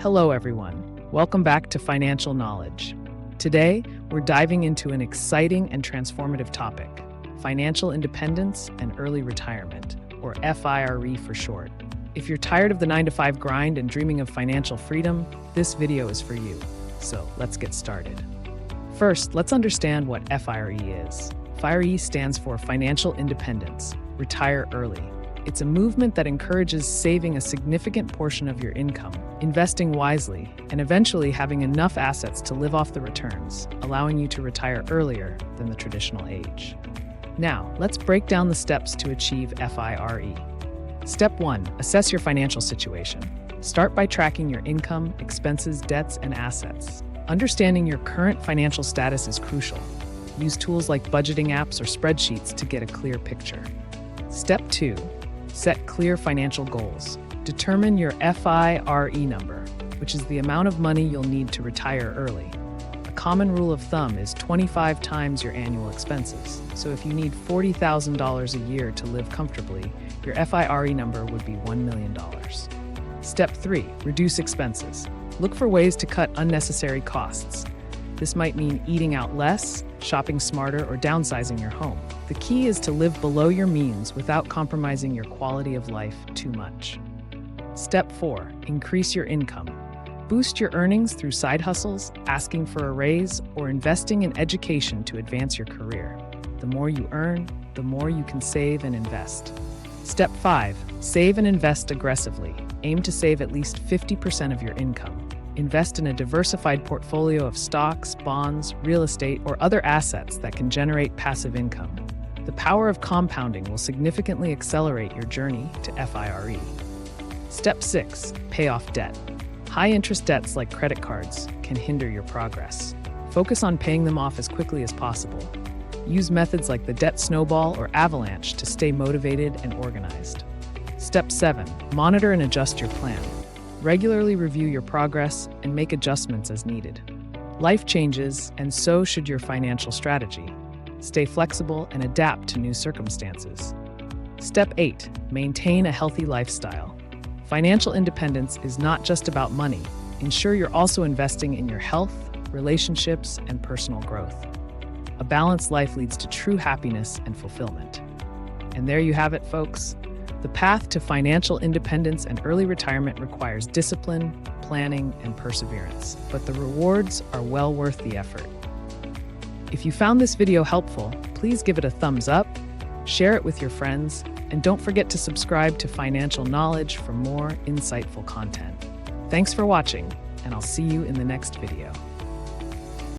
Hello, everyone. Welcome back to Financial Knowledge. Today, we're diving into an exciting and transformative topic: financial independence and early retirement, or FIRE for short. If you're tired of the 9-to-5 grind and dreaming of financial freedom, this video is for you. So let's get started. First, let's understand what FIRE is. FIRE stands for Financial Independence, Retire Early. It's a movement that encourages saving a significant portion of your income, investing wisely, and eventually having enough assets to live off the returns, allowing you to retire earlier than the traditional age. Now, let's break down the steps to achieve FIRE. Step 1. Assess your financial situation. Start by tracking your income, expenses, debts, and assets. Understanding your current financial status is crucial. Use tools like budgeting apps or spreadsheets to get a clear picture. Step 2. Set clear financial goals. Determine your FIRE number, which is the amount of money you'll need to retire early. A common rule of thumb is 25 times your annual expenses. So if you need $40,000 a year to live comfortably, your FIRE number would be $1 million. Step 3. Reduce expenses. Look for ways to cut unnecessary costs. This might mean eating out less, shopping smarter, or downsizing your home. The key is to live below your means without compromising your quality of life too much. Step 4. Increase your income. Boost your earnings through side hustles, asking for a raise, or investing in education to advance your career. The more you earn, the more you can save and invest. Step 5. Save and invest aggressively. Aim to save at least 50% of your income. Invest in a diversified portfolio of stocks, bonds, real estate, or other assets that can generate passive income. The power of compounding will significantly accelerate your journey to FIRE. Step 6. Pay off debt. High-interest debts like credit cards can hinder your progress. Focus on paying them off as quickly as possible. Use methods like the debt snowball or avalanche to stay motivated and organized. Step 7. Monitor and adjust your plan. Regularly review your progress and make adjustments as needed. Life changes, and so should your financial strategy. Stay flexible and adapt to new circumstances. Step 8. Maintain a healthy lifestyle. Financial independence is not just about money. Ensure you're also investing in your health, relationships, and personal growth. A balanced life leads to true happiness and fulfillment. And there you have it, folks. The path to financial independence and early retirement requires discipline, planning, and perseverance, but the rewards are well worth the effort. If you found this video helpful, please give it a thumbs up, share it with your friends, and don't forget to subscribe to Financial Knowledge for more insightful content. Thanks for watching, and I'll see you in the next video.